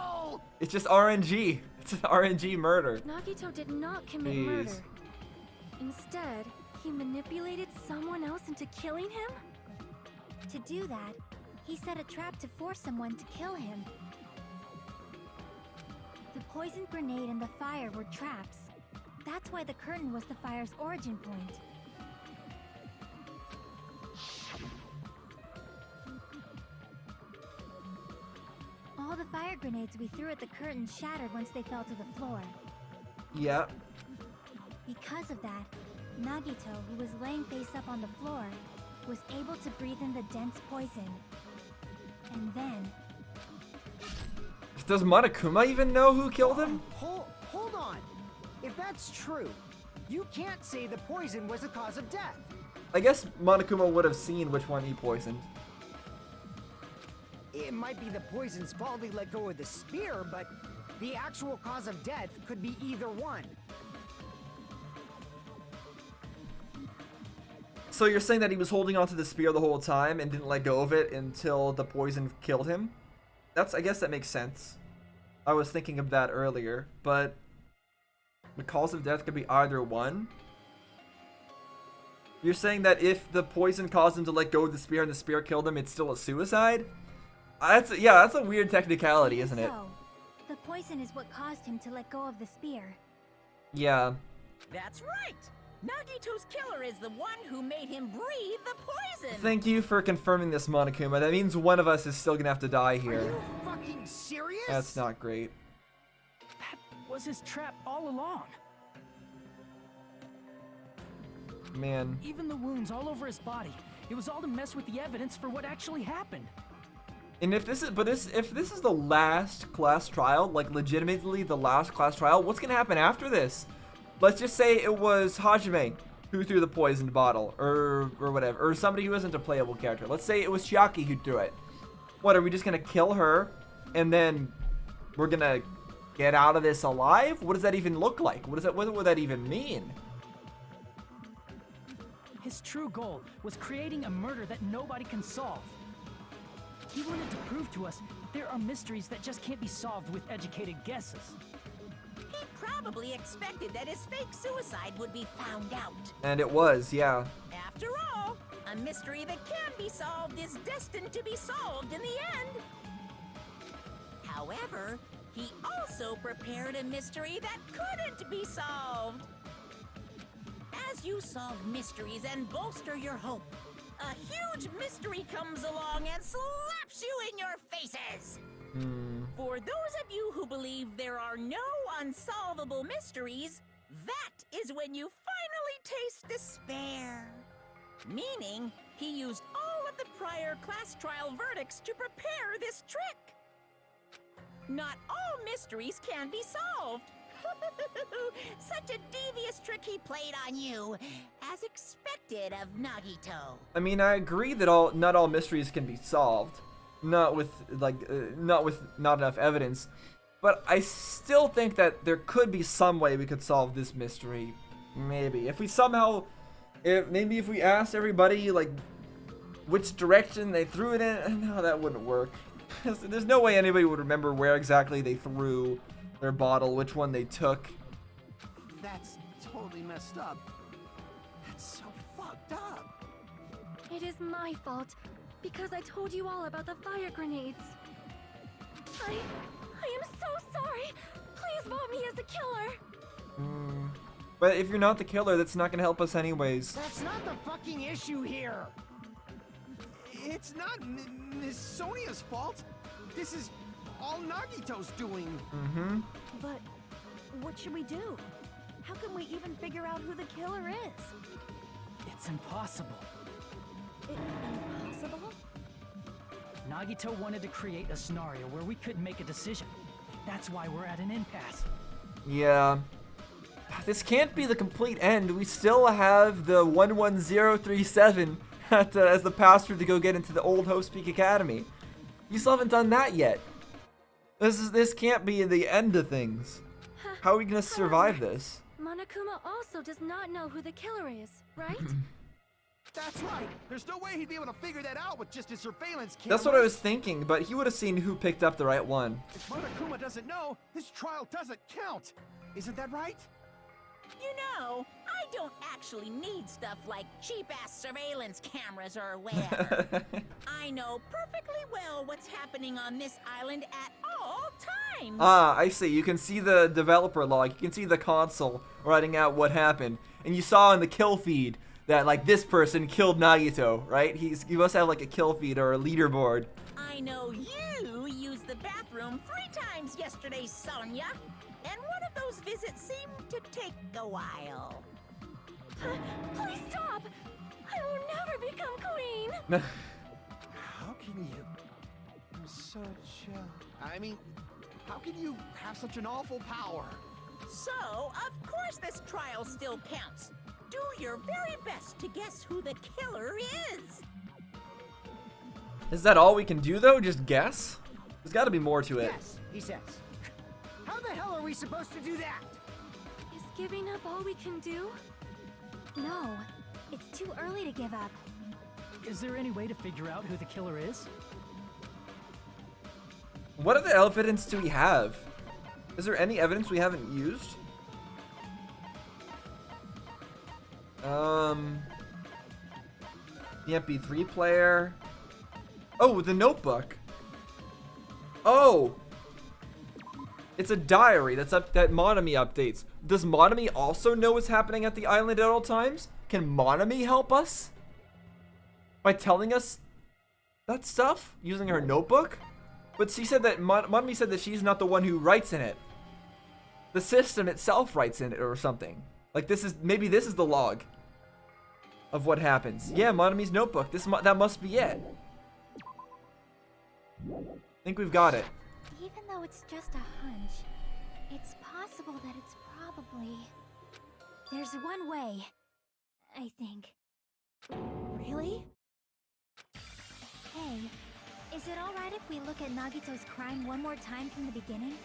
It's just RNG. It's an RNG murder. Nagito did not commit Jeez. murder. Instead, he manipulated someone else into killing him? To do that, he set a trap to force someone to kill him. The poison grenade and the fire were traps. That's why the curtain was the fire's origin point. All the fire grenades we threw at the curtain shattered once they fell to the floor. Yep. Because of that, Nagito, who was laying face up on the floor, was able to breathe in the dense poison. And then, Does Monokuma even know who killed him? Hold on. If that's true, you can't say the poison was the cause of death. I guess Monokuma would have seen which one he poisoned. It might be the poison's fault he let go of the spear, but the actual cause of death could be either one. So you're saying that he was holding onto the spear the whole time and didn't let go of it until the poison killed him? I guess that makes sense. I was thinking of that earlier, but the cause of death could be either one. You're saying that if the poison caused him to let go of the spear and the spear killed him, it's still a suicide? That's a weird technicality, isn't it? so, the poison is what caused him to let go of the spear. Yeah. That's right! Nagito's killer is the one who made him breathe the poison! Thank you for confirming this, Monokuma. That means one of us is still gonna have to die Are here. you fucking serious? That's not great. That was his trap all along. Man. Even the wounds all over his body. It was all to mess with the evidence for what actually happened. And if this is the last class trial, like legitimately the last class trial, what's gonna happen after this? Let's just say it was Hajime who threw the poisoned bottle, or whatever, or somebody who isn't a playable character. Let's say it was Chiaki who threw it. What, are we just gonna kill her, and then we're gonna get out of this alive? What does that even look like? What would that even mean? His true goal was creating a murder that nobody can solve. He wanted to prove to us there are mysteries that just can't be solved with educated guesses. He probably expected that his fake suicide would be found out. And it was, yeah. After all, a mystery that can be solved is destined to be solved in the end. However, he also prepared a mystery that couldn't be solved. As you solve mysteries and bolster your hope, a huge mystery comes along and slaps you in your faces. For those of you who believe there are no unsolvable mysteries, that is when you finally taste despair. Meaning, he used all of the prior class trial verdicts to prepare this trick. Not all mysteries can be solved. Such a devious trick he played on you, as expected of Nagito. I mean, I agree that not all mysteries can be solved, not with not enough evidence, but I still think that there could be some way we could solve this mystery. Maybe if we somehow, if we asked everybody like which direction they threw it in, no, that wouldn't work. There's no way anybody would remember where exactly they threw their bottle, which one they took. That's totally messed up. That's so fucked up. It is my fault, because I told you all about the fire grenades. I am so sorry. Please vote me as the killer. But if you're not the killer, that's not gonna help us anyways. That's not the fucking issue here. It's not Miss Sonia's fault. This is all Nagito's doing. But what should we do? How can we even figure out who the killer is? It's impossible. Impossible? Nagito wanted to create a scenario where we couldn't make a decision. That's why we're at an impasse. Yeah. This can't be the complete end. We still have the 11037 as the password to go get into the old Host Peak Academy. You still haven't done that yet. This can't be the end of things. How are we gonna survive this? Monokuma also does not know who the killer is, right? That's right. There's no way he'd be able to figure that out with just his surveillance camera. That's what I was thinking, but he would have seen who picked up the right one. If Monokuma doesn't know, this trial doesn't count. Isn't that right? You know, I don't actually need stuff like cheap-ass surveillance cameras or whatever. I know perfectly well what's happening on this island at all times. Ah, I see. You can see the developer log. You can see the console writing out what happened. And you saw in the kill feed that, like, this person killed Nagito, right? You must have, like, a kill feed or a leaderboard. I know you used the bathroom 3 times yesterday, Sonia. And one of those visits seemed to take a while. Please stop! I will never become queen! How can you? I'm such I mean, how can you have such an awful power? So, of course this trial still counts. Do your very best to guess who the killer is. Is that all we can do, though? Just guess? There's got to be more to it. Yes, he says. How the hell are we supposed to do that? Is giving up all we can do? No, it's too early to give up. Is there any way to figure out who the killer is? What other evidence do we have? Is there any evidence we haven't used? The MP3 player. Oh, the notebook. Oh! It's a diary that Monami updates. Does Monami also know what's happening at the island at all times? Can Monami help us? By telling us that stuff? Using her notebook? But she said that, Monami said that she's not the one who writes in it. The system itself writes in it or something. Like maybe this is the log of what happens. Yeah, Monami's notebook. That must be it. I think we've got it. Even though it's just a hunch, it's possible that it's probably... There's one way, I think. Really? Hey, is it alright if we look at Nagito's crime one more time from the beginning?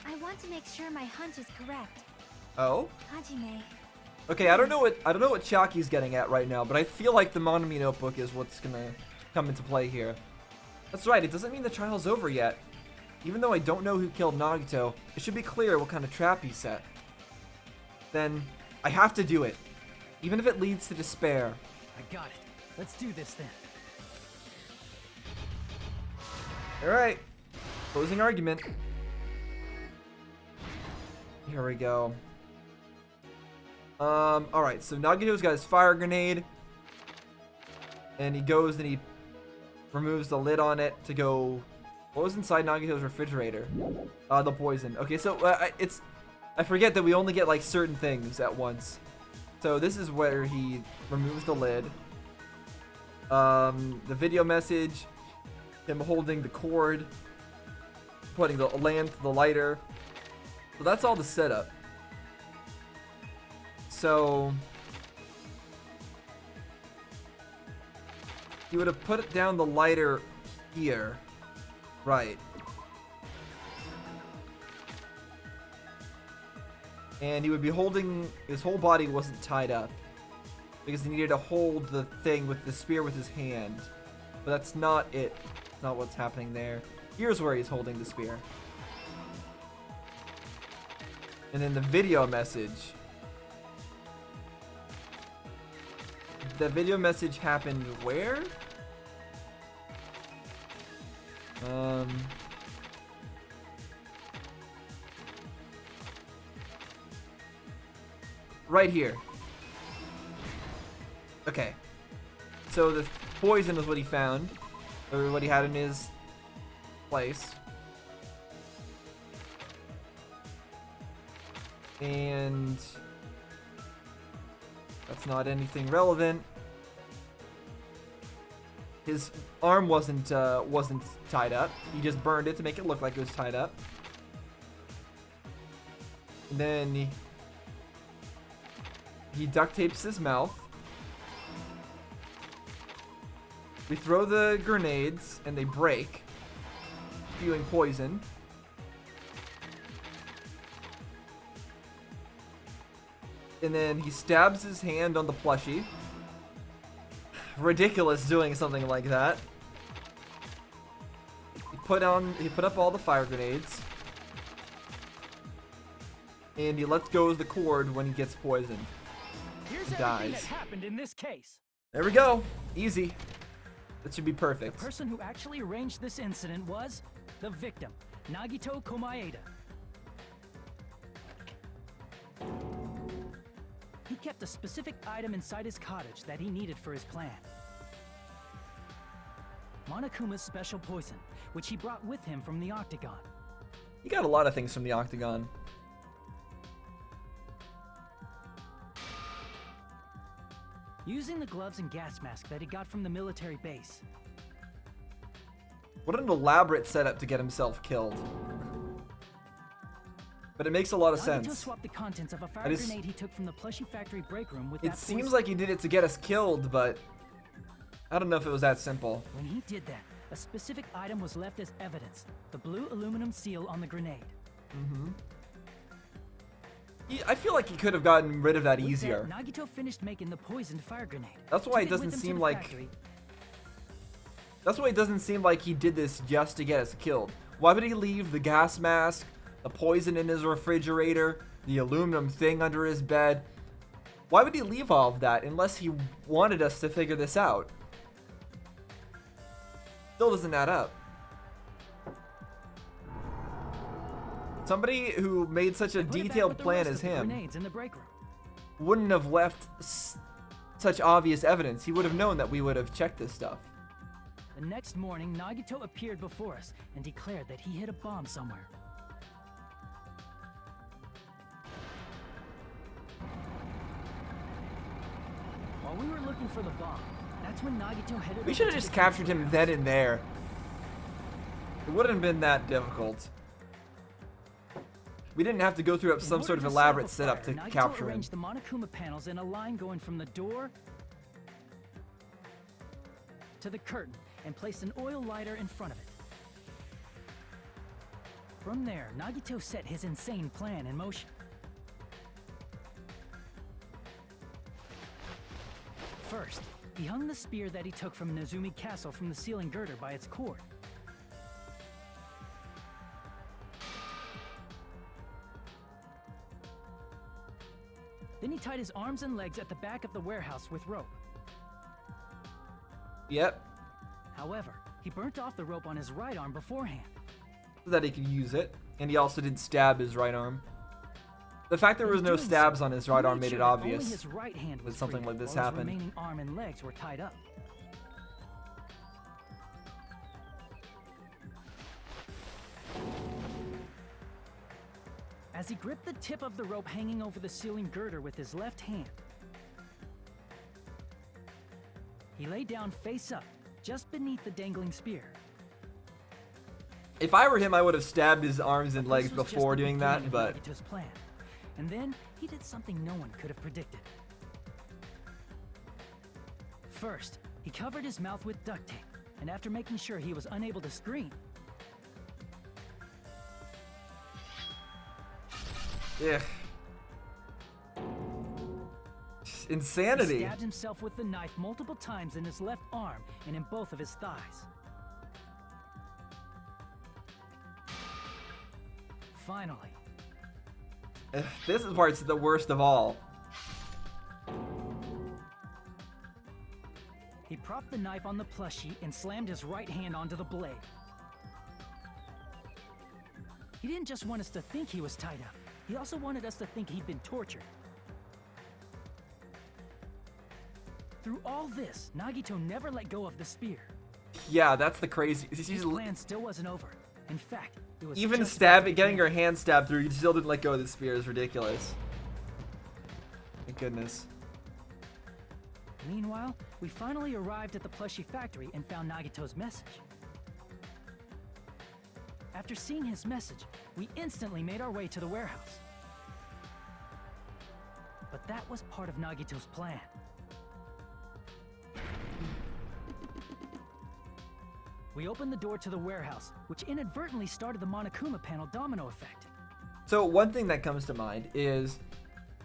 I want to make sure my hunch is correct. Oh? Hajime. Okay, I don't know what Chaki's getting at right now, but I feel like the Monami notebook is what's gonna come into play here. That's right, it doesn't mean the trial's over yet. Even though I don't know who killed Nagito, it should be clear what kind of trap he set. Then, I have to do it. Even if it leads to despair. I got it. Let's do this then. Alright. Closing argument. Here we go. Alright, so Nagito's got his fire grenade. And he goes and he removes the lid on it to go... What was inside Nagito's refrigerator? The poison. Okay, so I forget that we only get like certain things at once. So this is where he removes the lid. The video message, him holding the cord, putting the lamp, the lighter. So that's all the setup. So he would have put down the lighter here. Right. And he would be holding, his whole body wasn't tied up because he needed to hold the thing with the spear with his hand. But that's not it. That's not what's happening there. Here's where he's holding the spear. And then the video message. The video message happened where? Right here. Okay. So the poison is what he found, or what he had in his place. And that's not anything relevant. His arm wasn't tied up. He just burned it to make it look like it was tied up. And then he duct tapes his mouth. We throw the grenades and they break, spewing poison. And then he stabs his hand on the plushie. Ridiculous doing something like that. He put up all the fire grenades. And he lets go of the cord when he gets poisoned. Here's He everything dies. that happened in this case. There we go. Easy. That should be The perfect. person who actually arranged this incident was the victim, Nagito Komaeda. He kept a specific item inside his cottage that he needed for his plan. Monokuma's special poison, which he brought with him from the Octagon. He got a lot of things from the Octagon. Using the gloves and gas mask that he got from the military base. What an elaborate setup to get himself killed. But it makes a lot of Nagito sense. swapped the contents of a fire That is- grenade he took from the plushie factory break room with It that seems poison. like he did it to get us killed, but I don't know if it was that simple. When he did that, a specific item was left as evidence. The blue aluminum seal on the grenade. I feel like he could have gotten rid of that With easier. that, Nagito finished making the poisoned fire grenade. That's why Took it doesn't with him to seem the like- factory. That's why it doesn't seem like he did this just to get us killed. Why would he leave the gas mask, the poison in his refrigerator, the aluminum thing under his bed? Why would he leave all of that unless he wanted us to figure this out? Still doesn't add up. Somebody who made such a And put it back detailed with the plan rest as of the him grenades in the break room. wouldn't have left such obvious evidence. He would have known that we would have checked this stuff. The next morning, Nagito appeared before us and declared that he hid a bomb somewhere. While we were looking for the bomb, that's when Nagito headed We over should have to just the captured him warehouse. then and there. It wouldn't have been that difficult. We didn't have to go through In some order sort of to elaborate start setup the to fire, Nagito capture him. arranged the Monokuma panels in a line going from the door to the curtain and placed an oil lighter in front of it. From there, Nagito set his insane plan in motion. First, he hung the spear that he took from Nezumi Castle from the ceiling girder by its cord. Then he tied his arms and legs at the back of the warehouse with rope. Yep, However, he burnt off the rope on his right arm beforehand. so that he could use it. And he also did stab his right arm. The fact there was no Doing stabs so, on his he right arm made made it sure that obvious only his right hand that was something free, like this while his happened. remaining arm and legs were tied up. As he gripped the tip of the rope hanging over the ceiling girder with his left hand, he lay down face up, just beneath the dangling spear. If I were him, I would have stabbed his arms and But legs this was just before the doing beginning that, of but Nagito's plan. And then he did something no one could have predicted. First, he covered his mouth with duct tape, and after making sure he was unable to scream, ugh. he Insanity. stabbed himself with the knife multiple times in his left arm and in both of his thighs. Finally, Ugh, this is part's the worst of all. he propped the knife on the plushie and slammed his right hand onto the blade. He didn't just want us to think he was tied up. He also wanted us to think he'd been tortured. Through all this, Nagito never let go of the spear. Yeah, that's the crazy. His plan still wasn't over. In fact, it was Even just about to getting begin. your hand stabbed through, you still didn't let go of the spear is ridiculous. Thank goodness. Meanwhile, we finally arrived at the plushie factory and found Nagito's message. After seeing his message, we instantly made our way to the warehouse. But that was part of Nagito's plan. We opened the door to the warehouse, which inadvertently started the Monokuma panel domino effect. So one thing that comes to mind is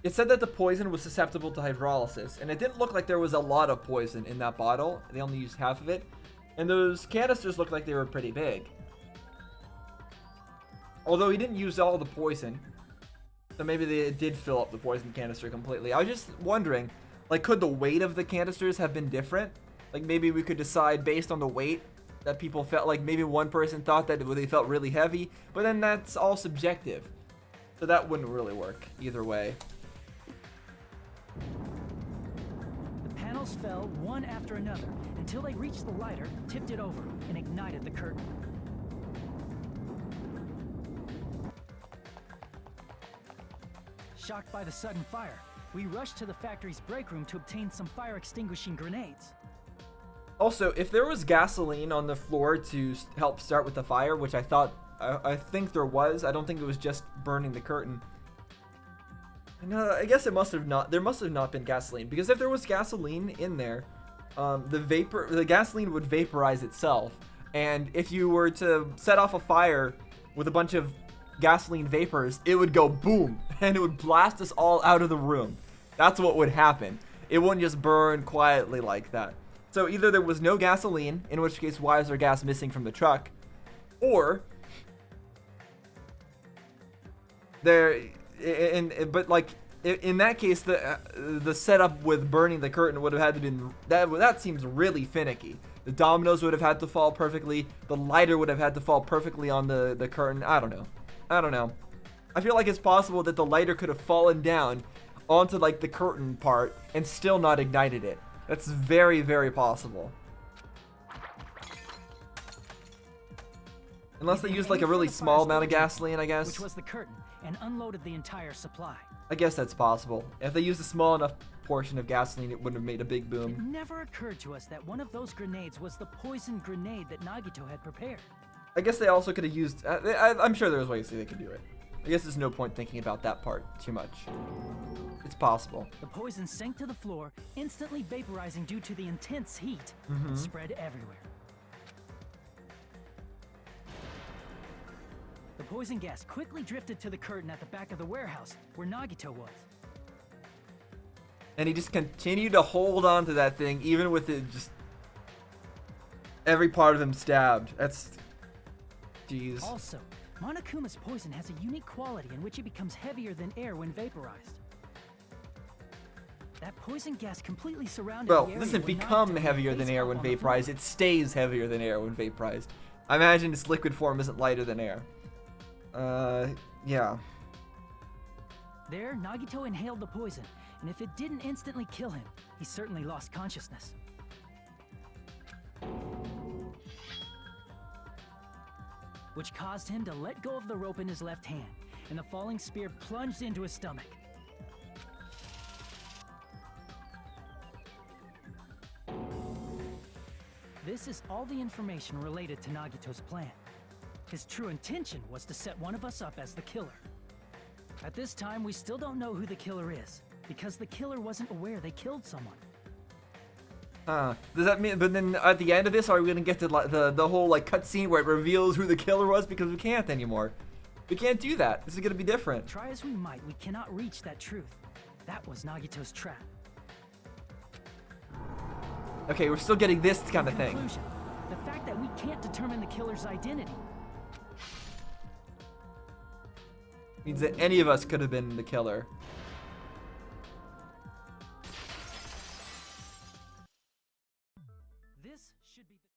it said that the poison was susceptible to hydrolysis, and it didn't look like there was a lot of poison in that bottle. They only used half of it, and those canisters looked like they were pretty big. Although he didn't use all the poison, so maybe they did fill up the poison canister completely. I was just wondering, like, could the weight of the canisters have been different? Like, maybe we could decide based on the weight that people felt like maybe one person thought that they felt really heavy, but then that's all subjective. So that wouldn't really work either way. The panels fell one after another until they reached the lighter, tipped it over, and ignited the curtain. Shocked by the sudden fire, we rushed to the factory's break room to obtain some fire extinguishing grenades. Also, if there was gasoline on the floor to help start with the fire, which I think there was. I don't think it was just burning the curtain. No, I guess it must have not. There must have not been gasoline, because if there was gasoline in there, the gasoline would vaporize itself. And if you were to set off a fire with a bunch of gasoline vapors, it would go boom, and it would blast us all out of the room. That's what would happen. It wouldn't just burn quietly like that. So either there was no gasoline, in which case why is there gas missing from the truck, or but like in that case the setup with burning the curtain would have had to been that seems really finicky. The dominoes would have had to fall perfectly. The lighter would have had to fall perfectly on the curtain. I don't know. I feel like it's possible that the lighter could have fallen down onto like the curtain part and still not ignited it. That's very, very possible. Unless they used like a really small amount of gasoline, I guess. Which was the curtain, and unloaded the entire supply. I guess that's possible. If they used a small enough portion of gasoline, it wouldn't have made a big It boom. never occurred to us that one of those grenades was the poison grenade that Nagito had prepared. I guess they also could have used... I'm sure there's ways they could do it. I guess there's no point thinking about that part too much. It's possible. The poison sank to the floor, instantly vaporizing due to the intense heat, and spread everywhere. The poison gas quickly drifted to the curtain at the back of the warehouse, where Nagito was. And he just continued to hold on to that thing, even with it just... every part of him stabbed. That's... Jeez. Also, Monokuma's poison has a unique quality in which it becomes heavier than air when vaporized. That poison gas completely surrounded Well, the it area doesn't where become Nagito lay heavier than face air up when on the floor. vaporized. It stays heavier than air when vaporized. I imagine its liquid form isn't lighter than air. Yeah. There, Nagito inhaled the poison, and if it didn't instantly kill him, he certainly lost consciousness. Which caused him to let go of the rope in his left hand, and the falling spear plunged into his stomach. This is all the information related to Nagito's plan. His true intention was to set one of us up as the killer. At this time, we still don't know who the killer is, because the killer wasn't aware they killed someone. Does that mean, but then at the end of this, are we gonna get to the whole like cutscene where it reveals who the killer was? Because we can't anymore. We can't do that. This is gonna be different. Try as we might, we cannot reach that truth. That was Nagito's trap. Okay, we're still getting this kind of thing. Conclusion, the fact that we can't determine the killer's identity Means that any of us could have been the killer. This should be the